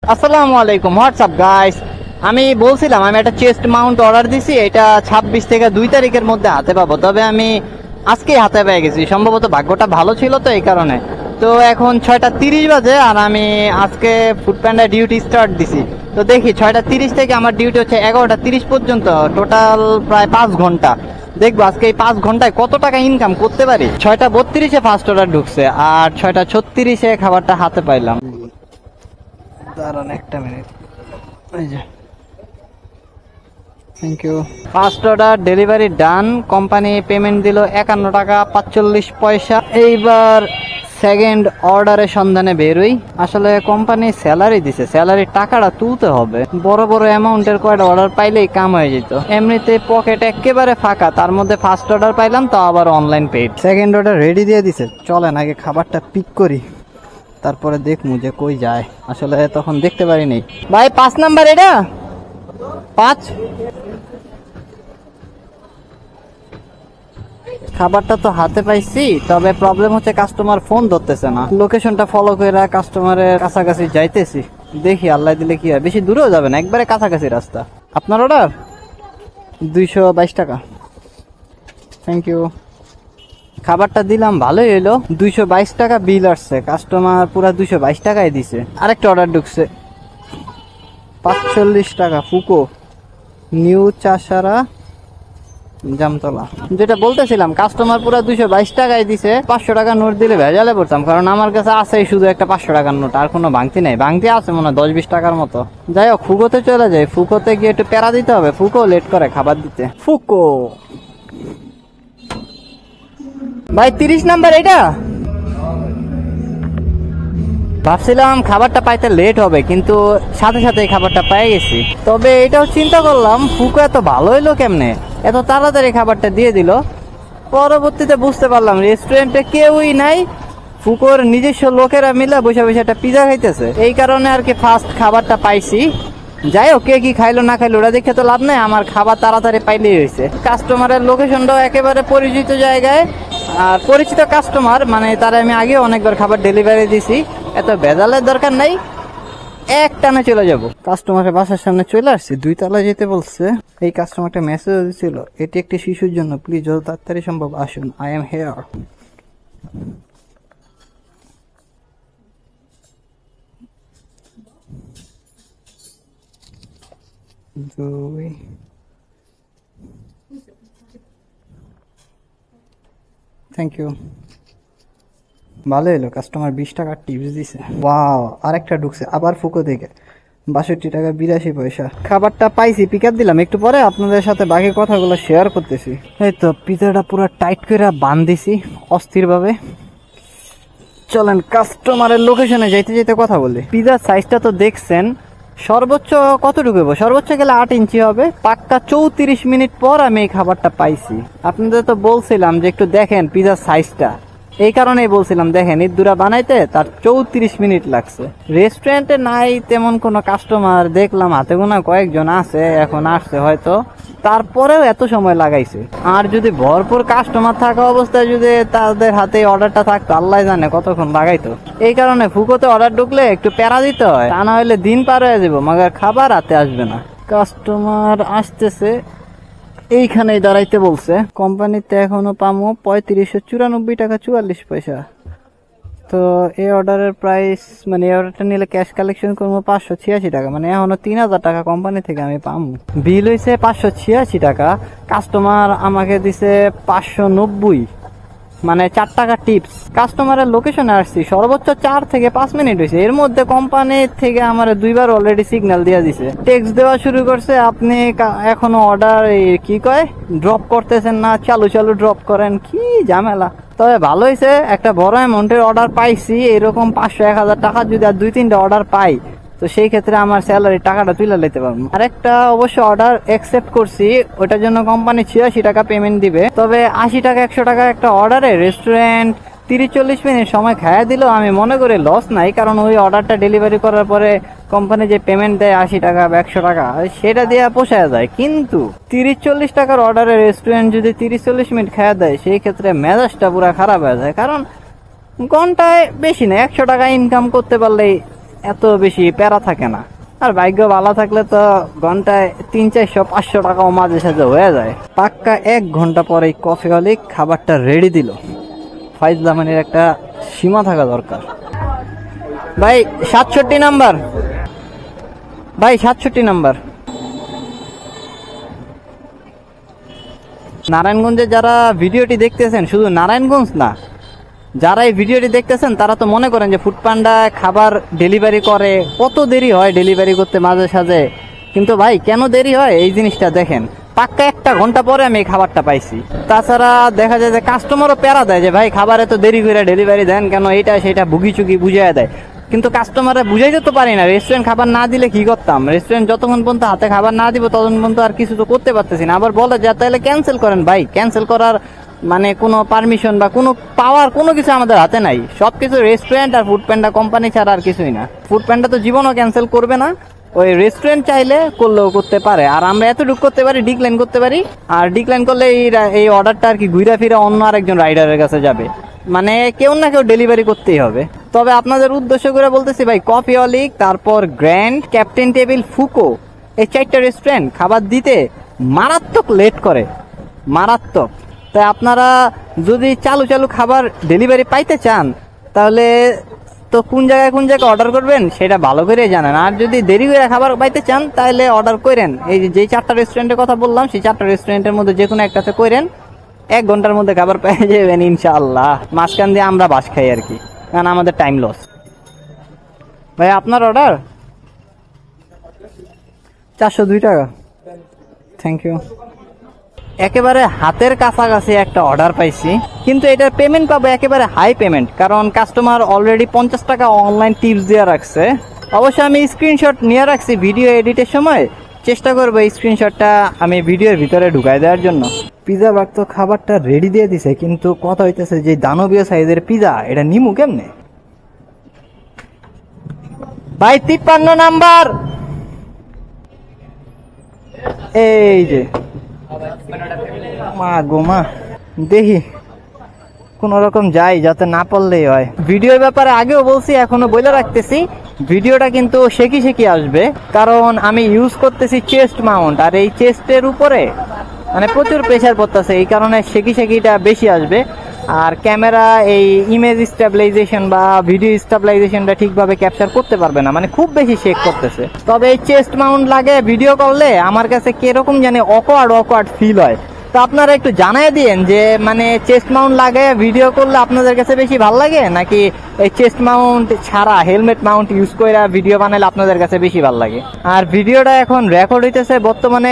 আসসালামু আলাইকুম, WhatsApp guys. আমি বলছিলাম আমি একটা চেস্ট মাউন্ট অর্ডার দিছি, এটা 26 থেকে 2 তারিখের মধ্যে হাতে পাবো। তবে আমি আজকেই হাতে পেয়ে গেছি, সম্ভবত ভাগ্যটা ভালো ছিল তো এই কারণে। তো এখন 6:30 বাজে আর আমি আজকে ফুডপ্যান্ডা ডিউটি স্টার্ট দিছি। তো দেখি 6:30 থেকে আমার ডিউটি হচ্ছে 11:30 পর্যন্ত, টোটাল প্রায় 5 ঘন্টা। দেখবো আজকে এই 5 ঘন্টায় কত টাকা ইনকাম করতে পারি। 6:32-এ ফার্স্ট অর্ডার ঢুকছে আর 6:36-এ খাবারটা হাতে পাইলাম। দাঁড়ান একটা মিনিট, এই যে thank you. First order delivery done, company payment দিল 51 টাকা 45 পয়সা। এইবার সেকেন্ড অর্ডারের সন্ধানে বেরোই। আসলে কোম্পানি স্যালারি দিছে, স্যালারির টাকাটা তুলতে হবে। বড় বড় অ্যামাউন্টের কয়টা অর্ডার পাইলেই কাম হয়ে যেত। এমনিতে পকেট একেবারে ফাঁকা, তার মধ্যে ফার্স্ট অর্ডার পাইলাম, তো আবার online paid. Second order ready দিয়ে দিছে, চলেন আগে খাবারটা পিক করি, তারপরে দেখমু যে কই যায়। আসলে তখন দেখতে পারিনি। ভাই 5 নাম্বার, এটা 5। খাবারটা তো হাতে পাইছি, তবে প্রবলেম হচ্ছে কাস্টমার ফোন ধরতেছে না। লোকেশনটা ফলো করে কাস্টমারের কাছাকাছি যাইতেছি, দেখি আল্লাহ দিলে কি হয়। বেশি দূরেও যাবে না, একবারে কাছাকাছি রাস্তা। আপনার অর্ডার 222 টাকা, থ্যাংক ইউ। খাবারটা দিলাম, ভালোই হইলো। 222 টাকা বিল আসছে, কাস্টমার পুরা 222 টাকাই দিছে। আরেকটা অর্ডার ঢুকছে 45 টাকা, ফুকো নিউ চাষারা জামতলা। যেটা বলতেছিলাম, কাস্টমার পুরা 222 টাকাই দিছে। 500 টাকা নোট দিলে ভেজালে পড়তাম, কারণ আমার কাছে আছে শুধু একটা 500 টাকার নোট, আর কোনো ভাঙতি নাই। ভাঙতি আছে মনে হয় 10-20 টাকার মতো। যাই হোক, ফুকোতে চলে যায়। ফুকোতে গিয়ে একটু প্যারা দিতে হবে, ফুকো লেট করে খাবার দিতে। ফুকো ভাই 30 নাম্বার, এটা ভাবছিলাম খাবারটা পাইতে লেট হবে, কিন্তু সাথে সাথে খাবারটা পেয়ে গেছি। তবে এটাও চিন্তা করলাম, ফুকো এত ভালো হইলো কেমনে, এত তাড়াতাড়ি খাবারটা দিয়ে দিল। পরবর্তীতে বুঝতে পারলাম রেস্টুরেন্টে কেউই নাই, ফুকোর নিজস্ব লোকেরা মিলে বসে বসে একটা পিজা খাইতেছে। এই কারণে আর কি ফার্স্ট খাবারটা পাইছি। যাই হোক, কে কি খাইলো না খাইলো ওরা দেখে তো লাভ নাই, আমার খাবার তাড়াতাড়ি পাইলেই হয়েছে। কাস্টমারের লোকেশনটাও একেবারে পরিচিত জায়গায়, আর পরিচিত কাস্টমার, মানে তারা আমি আগে অনেকবার খাবার ডেলিভারি দিছি। এত ভেজালের দরকার নাই, এক টানে চলে যাব। কাস্টমারের বাসার সামনে চলে আসছি, 2 তলা যেতে বলছে। এই কাস্টমারটা মেসেজ দিছিল, এটি একটি শিশুর জন্য, প্লিজ যত তাড়াতাড়ি সম্ভব আসুন, I am here. Thank you, ভালো এলো। কাস্টমার 20 টাকা টিপস দিছে। ওয়াও, আরেকটা ঢুকছে আবার ফুকো থেকে, 62 টাকা 82 পয়সা। খাবারটা পাইছি, পিক আপ দিলাম। একটু পরে আপনাদের সাথে বাকি কথাগুলো শেয়ার করতেছি। এই তো পিজাটা পুরো টাইট করে বাঁধিছি অস্থির ভাবে। চলেন কাস্টমারের লোকেশনে যাইতে যেতে কথা বলি। পিজার সাইজটা তো দেখছেন, সর্বোচ্চ কত ঢুকবো, সর্বোচ্চ গেলে 8 ইঞ্চি হবে। পাক্কা 34 মিনিট পর আমি এই খাবারটা পাইছি। আপনাদের তো বলছিলাম যে একটু দেখেন পিজার সাইজটা, এই কারণেই বলছিলাম দেখেন, ইদুরা বানাইতে তার 34 মিনিট লাগছে। রেস্টুরেন্টে নাই তেমন কোনো কাস্টমার, দেখলাম হাতে গোনা কয়েকজন আছে, এখন আসছে হয়তো, তারপরেও এত সময় লাগাইছে। আর যদি ভরপুর কাস্টমার থাকা অবস্থায় যদি তাদের হাতে অর্ডারটা থাকতো, আল্লাহ জানে কতক্ষণ লাগাইতো। এই কারণে ফুকোতে অর্ডার ঢুকলে একটু প্যারা দিতে হয়, তা না হলে দিন পার হয়ে যাবো, মাগার খাবার হাতে আসবে না। কাস্টমার আসতেছে, এইখানেই দাঁড়াইতে বলছে। কোম্পানিতে এখনো পামো 3594 টাকা 44 পয়সা। তো এই অর্ডারের প্রাইস, মানে এই অর্ডারটা নিলে ক্যাশ কালেকশন করবো 586 টাকা, মানে এখনো 3000 টাকা কোম্পানি থেকে আমি পামো। বিল হয়েছে 586 টাকা, কাস্টমার আমাকে দিছে 590, মানে 4 টাকা টিপস। কাস্টমারের লোকেশনে আসছি, সর্বোচ্চ 4 থেকে 5 মিনিট হয়েছে। এর মধ্যে কোম্পানি থেকে আমার 2বার অলরেডি সিগন্যাল দিয়ে দিছে, টেক্সট দেওয়া শুরু করছে, আপনি এখনো অর্ডার কি কয় ড্রপ করতেছেন না, চালু চালু ড্রপ করেন, কি ঝামেলা। তবে ভালো হয়েছে, একটা বড় অ্যামাউন্টের অর্ডার পাইছি। এরকম 500-1000 টাকা যদি আর 2-3টা অর্ডার পাই, তো সেই ক্ষেত্রে আমার স্যালারি টাকাটা তুলে নিতে পারবো। আরেকটা অবশ্য অর্ডার অ্যাকসেপ্ট করছি, ওটার জন্য কোম্পানি 86 টাকা পেমেন্ট দিবে। তবে 80 টাকা 100 টাকা একটা অর্ডারে রেস্টুরেন্ট 30-40 মিনিট সময় খাইয়া দিলেও আমি মনে করি লস নাই, কারণ ওই অর্ডারটা ডেলিভারি করার পরে কোম্পানি যে পেমেন্ট দেয় 80 টাকা বা 100 টাকা, সেটা দিয়ে পোষায় যায়। কিন্তু 30-40 টাকার অর্ডারে রেস্টুরেন্ট যদি 30-40 মিনিট খাইয়া দেয়, সেই ক্ষেত্রে মেজাজটা পুরো খারাপ হয়ে যায়। কারণ ঘন্টায় বেশি না 100 টাকা ইনকাম করতে পারলেই এত বেশি প্যারা থাকে না। আর ভাগ্য ভালো থাকলে তো ঘন্টায় 300-400-500 টাকাও মাঝে সাঝে হয়ে যায়। পাক্কা 1 ঘন্টা পরে কফি হলিক খাবারটা রেডি দিল। ফাইজলামানির একটা সীমা থাকা দরকার। ভাই 67 নাম্বার, ভাই 67 নাম্বার। নারায়ণগঞ্জে যারা ভিডিওটি দেখতেছেন, শুধু নারায়ণগঞ্জ না, যারা এই ভিডিওটি দেখতেছেন তারা তো মনে করেন যে ফুডপান্ডা খাবার ডেলিভারি করে, কত দেরি হয় ডেলিভারি করতে মাঝে সাঝে। কিন্তু ভাই কেন দেরি হয় এই জিনিসটা দেখেন, পাক্কা 1 ঘন্টা পরে আমি এই খাবারটা পাইছি। তাছাড়া দেখা যায় যে কাস্টমারও প্যারা দেয় যে ভাই খাবার এত দেরি করে ডেলিভারি দেন কেন, এইটা সেটা ভুগি চুগি বুঝিয়ে দেয়। কিন্তু কাস্টমাররা বুঝাইতে তো পারি না। রেস্টুরেন্ট খাবার না দিলে কি করতাম, রেস্টুরেন্ট যতক্ষণ পর্যন্ত হাতে খাবার না দিব ততক্ষণ পর্যন্ত আর কিছু তো করতে পারতেছি না। আবার বলে যা তাহলে ক্যান্সেল করেন, ভাই ক্যান্সেল করার মানে কোনো পারমিশন বা কোনো পাওয়ার কোনো কিছু আমাদের হাতে নাই। সবকিছু রেস্টুরেন্ট আর ফুডপান্ডা কোম্পানি ছাড়া আর কিছুই না। ফুডপান্ডা তো জীবনও ক্যান্সেল করবে না, ওই রেস্টুরেন্ট চাইলে করলেও করতে পারে। আর আমরা এতটুকু করতে পারি, ডিক্লাইন করতে পারি। আর ডিক্লাইন করলে এই অর্ডারটা আর কি ঘুরা ফিরা অন্য আরেকজন রাইডারের কাছে যাবে, মানে কেউ না কেউ ডেলিভারি করতেই হবে। তবে আপনাদের উদ্দেশ্য করে বলতেছি ভাই, কফি হলিক, তারপর গ্র্যান্ড, ক্যাপ্টেন টেবিল, ফুকো, এই 4টা রেস্টুরেন্ট খাবার দিতে মারাত্মক লেট করে, মারাত্মক। তাই আপনারা যদি চালু চালু খাবার ডেলিভারি পাইতে চান তাহলে তো কোন জায়গায় অর্ডার করবেন সেটা ভালো করে জানেন। আর যদি দেরি করে খাবার পাইতে চান তাহলে অর্ডার করেন এই যে 4টা রেস্টুরেন্টের কথা বললাম, সেই 4টা রেস্টুরেন্টের মধ্যে যে কোনো একটাতে করেন, 1 ঘন্টার মধ্যে খাবার পেয়ে যাবেন ইনশাআল্লাহ। মাঝখান দিয়ে আমরা বাস খাই আর কি, কারণ আমাদের টাইম লস। ভাই আপনার অর্ডার 402 টাকা, থ্যাংক ইউ। একেবারে হাতের কাছাকাছি একটা অর্ডার পাইছি, কিন্তু এটার পেমেন্ট পাবো একেবারে হাই পেমেন্ট, কারণ কাস্টমার অলরেডি 50 টাকা অনলাইন টিপস দিয়ে রাখছে। অবশ্যই আমি স্ক্রিনশট নিয়ে রাখছি ভিডিও এডিটের সময়, চেষ্টা করবো এই স্ক্রিনশটটা আমি ভিডিওর ভিতরে ঢুকাই দেওয়ার জন্য। পিজা বাগ তো খাবারটা রেডি দিয়ে দিছে, কিন্তু কথা হইতেছে যে দানবীয় সাইজের পিজা এটা নিমু কেমনে? ভাই 53 নাম্বার, এই যে মা গো মা, দেখি কোন রকম যাই, যাতে না পড়লেই হয়। ভিডিওর ব্যাপারে আগেও বলছি, এখনো বলে রাখতেছি, ভিডিওটা কিন্তু শেখি আসবে, কারণ আমি ইউজ করতেছি চেস্ট মাউন্ট, আর এই চেস্টের উপরে মানে প্রচুর প্রেসার পড়তেছে, এই কারণে শেখিটা বেশি আসবে। আর ক্যামেরা এই ইমেজ স্টেবিলাইজেশন বা ভিডিও স্টেবিলাইজেশনটা ঠিকভাবে ক্যাপচার করতে পারবে না, মানে খুব বেশি শেক করতেছে। তবে এই চেস্ট মাউন্ট লাগে ভিডিও করলে আমার কাছে কিরকম জানি অকওয়ার্ড ফিল হয়। তো আপনারা একটু জানাই দিয়েন যে মানে চেস্ট মাউন্ট লাগে ভিডিও করলে আপনাদের কাছে বেশি ভালো লাগে, নাকি এই চেস্ট মাউন্ট ছাড়া হেলমেট মাউন্ট ইউজ করে ভিডিও বানালে আপনাদের কাছে বেশি ভালো লাগে। আর ভিডিওটা এখন রেকর্ড হইতেছে বর্তমানে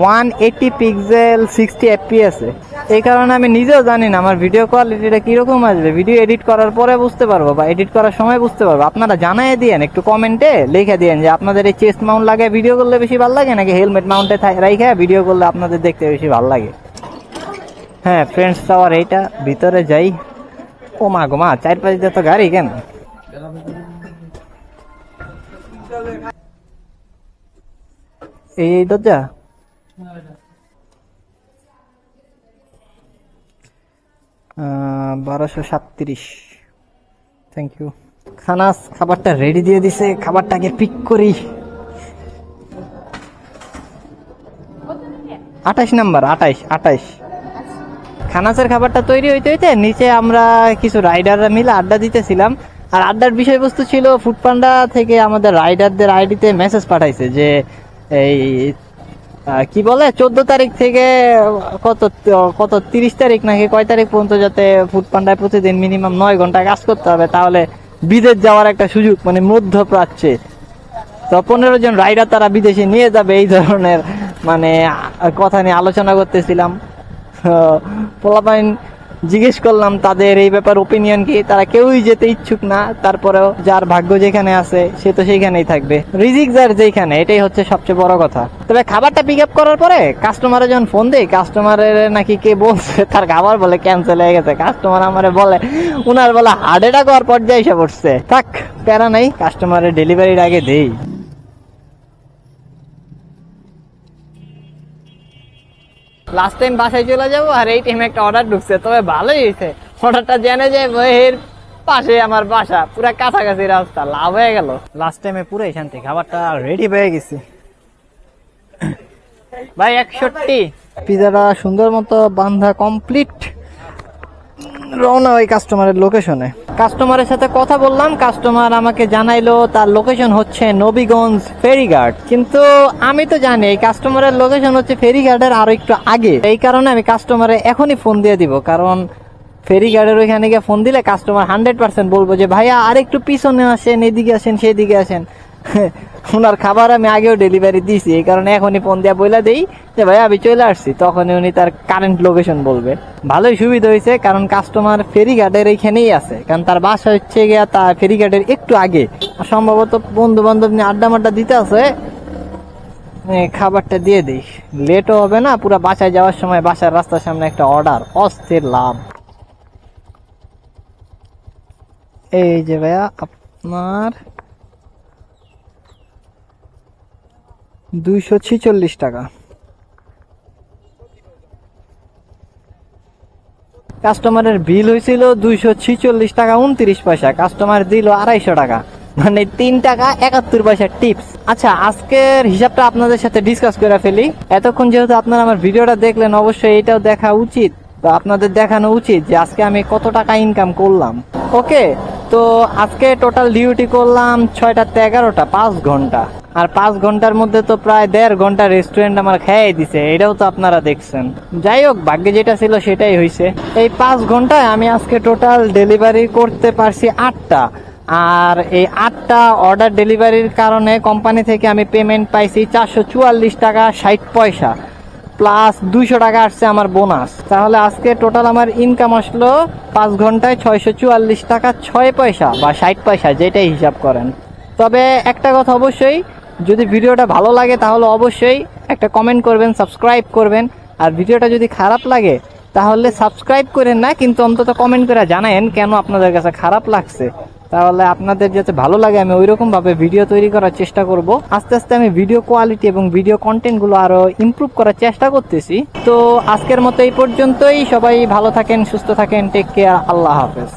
180 পিক্সেল 60 fps এ, এই কারণে আমি নিজেও জানি না আমার ভিডিও কোয়ালিটিটা কিরকম আসবে। ভিডিও এডিট করার পরে বুঝতে পারবো বা এডিট করার সময় বুঝতে পারবো। আপনারা জানাই দিয়েন, একটু কমেন্টে লিখে দিয়েন যে আপনাদের এই চেস্ট মাউন্ট লাগে ভিডিও করলে বেশি ভালো লাগে, নাকি হেলমেট মাউন্টে রাইখে ভিডিও করলে আপনাদের দেখতে বেশি ভালো লাগে। হ্যাঁ ফ্রেন্ডস টাওয়ার, এইটা ভিতরে যাই। ও মা গো মা, 4-5 দিয়ে তো গাড়ি কেন? এই দরজা 1237, থ্যাংক ইউ। খাবারটা রেডি দিয়ে দিছে, খাবারটাকে পিক করি। 28 নাম্বার, 28। খানাসের খাবারটা তৈরি হইতে নিচে আমরা কিছু রাইডাররা মিলে আড্ডা দিতেছিলাম। আর আড্ডার বিষয়বস্তু ছিল ফুডপান্ডা থেকে আমাদের রাইডারদের আইডিতে মেসেজ পাঠাইছে যে এই কি বলে 14 তারিখ থেকে কত 30 তারিখ নাকি কয় তারিখ পর্যন্ত যাতে ফুডপান্ডায় প্রতিদিন মিনিমাম 9 ঘন্টা কাজ করতে হবে, তাহলে বিদেশ যাওয়ার একটা সুযোগ, মানে মধ্যপ্রাচ্যে। তো 15 জন রাইডার তারা বিদেশে নিয়ে যাবে, এই ধরনের মানে কথা নিয়ে আলোচনা করতেছিলাম। পোলাপাইন জিজ্ঞেস করলাম তাদের এই ব্যাপার ওপিনিয়ন কি, তারা কেউই যেতে ইচ্ছুক না। তারপরেও যার ভাগ্য যেখানে আছে সে তো সেইখানেই থাকবে, রিজিক যার যেখানে, এটাই হচ্ছে সবচেয়ে বড় কথা। তবে খাবারটা পিক আপ করার পরে কাস্টমারে যখন ফোন দেয়, কাস্টমারের নাকি কে বলছে তার খাবার বলে ক্যান্সেল হয়ে গেছে। কাস্টমার আমারে বলে উনার বলে হার্ট অ্যাটাক হওয়ার পর্যায়ে এসে পড়ছে। থাক প্যারা নাই, কাস্টমারের ডেলিভারির আগে দেই। লাস্ট টাইম বাসায় চলে যাবো আর এই টাইমে একটা অর্ডার ঢুকছে, তবে ভালোই হয়েছে। অর্ডারটা জেনে যে পাশে আমার বাসা, পুরা কাছাকাছি রাস্তা, লাভ হয়ে গেল। লাস্ট টাইমে পুরো শান্তি, খাবারটা রেডি হয়ে গেছে ভাই। 61 পিজাটা সুন্দর মতো বান্ধা কমপ্লিট, রওনা ওই কাস্টমারের লোকেশনে। কাস্টমারের সাথে কথা বললাম, কাস্টমার আমাকে জানাইলো তার লোকেশন হচ্ছে নবীগঞ্জ ফেরিঘাট, কিন্তু আমি তো জানি এই কাস্টমারের লোকেশন হচ্ছে ফেরিঘাটের আরো একটু আগে। এই কারণে আমি কাস্টমারে এখনই ফোন দিয়ে দিব, কারণ ফেরিঘাটের ওইখানে গিয়ে ফোন দিলে কাস্টমার 100% বলবো যে ভাইয়া আর একটু পিছনে আসেন, এদিকে আসেন, সেদিকে আসেন। ওনার খাবার আমি আগেও ডেলিভারি দিয়েছি, এই কারণে এখনই ফোন দিয়ে বলে দেই যে ভাই আমি চলে আসছি, তখনই উনি তার কারেন্ট লোকেশন বলবে। ভালোই সুবিধা হয়েছে, কারণ কাস্টমার ফেরিঘাটের এইখানেই আছে, কারণ তার বাসা হচ্ছে গিয়া তার ফেরিঘাটের একটু আগে। সম্ভবত বন্ধু বান্ধব নিয়ে আড্ডা মাড্ডা দিতে আছে, খাবারটা দিয়ে দিই, লেটও হবে না। পুরো বাসায় যাওয়ার সময় বাসার রাস্তার সামনে একটা অর্ডার, অস্থির লাভ। এই যে ভাইয়া আপনার 246 টাকা। কাস্টমারের বিল হয়েছিল 246 টাকা 29 পয়সা, কাস্টমার দিল 250 টাকা, মানে 3 টাকা 71 পয়সা টিপস। আচ্ছা, আজকের হিসাবটা আপনাদের সাথে ডিসকাস করে ফেলি। এতক্ষণ যেহেতু আপনারা আমার ভিডিওটা দেখলেন, অবশ্যই এটাও দেখা উচিত বা আপনাদের দেখানো উচিত যে আজকে আমি কত টাকা ইনকাম করলাম। ওকে, তো আজকে টোটাল ডিউটি করলাম 6টা থেকে 11টা, 5 ঘন্টা। আর 5 ঘন্টার মধ্যে তো প্রায় 1.5 ঘন্টা রেস্টুরেন্ট আমার খেয়ে দিছে, এটাও তো আপনারা দেখছেন। যাই হোক, ভাগ্যে যেটা ছিল সেটাই হয়েছে। এই 5 ঘন্টায় আমি আজকে টোটাল ডেলিভারি করতে পারছি 8টা। আর এই 8টা অর্ডার ডেলিভারির কারণে কোম্পানি থেকে আমি পেমেন্ট পাইছি 444 টাকা 60 পয়সা, প্লাস 200 টাকা আসছে আমার বোনাস। তাহলে আজকে টোটাল আমার ইনকাম আসলো 5 ঘন্টায় 644 টাকা 6 পয়সা বা 60 পয়সা, যেটাই হিসাব করেন। তবে একটা কথা অবশ্যই, যদি ভিডিওটা ভালো লাগে তাহলে অবশ্যই একটা কমেন্ট করবেন, সাবস্ক্রাইব করবেন। আর ভিডিওটা যদি খারাপ লাগে তাহলে সাবস্ক্রাইব করেন না, কিন্তু অন্তত কমেন্ট করে জানায়েন কেন আপনাদের কাছে খারাপ লাগছে। তাহলে আপনাদের যাতে ভালো লাগে আমি ওইরকম ভাবে ভিডিও তৈরি করার চেষ্টা করব। আস্তে আস্তে আমি ভিডিও কোয়ালিটি এবং ভিডিও কন্টেন্ট গুলো আরো ইমপ্রুভ করার চেষ্টা করতেছি। তো আজকের মতো এই পর্যন্তই। সবাই ভালো থাকেন, সুস্থ থাকেন, টেক কেয়ার, আল্লাহ হাফেজ।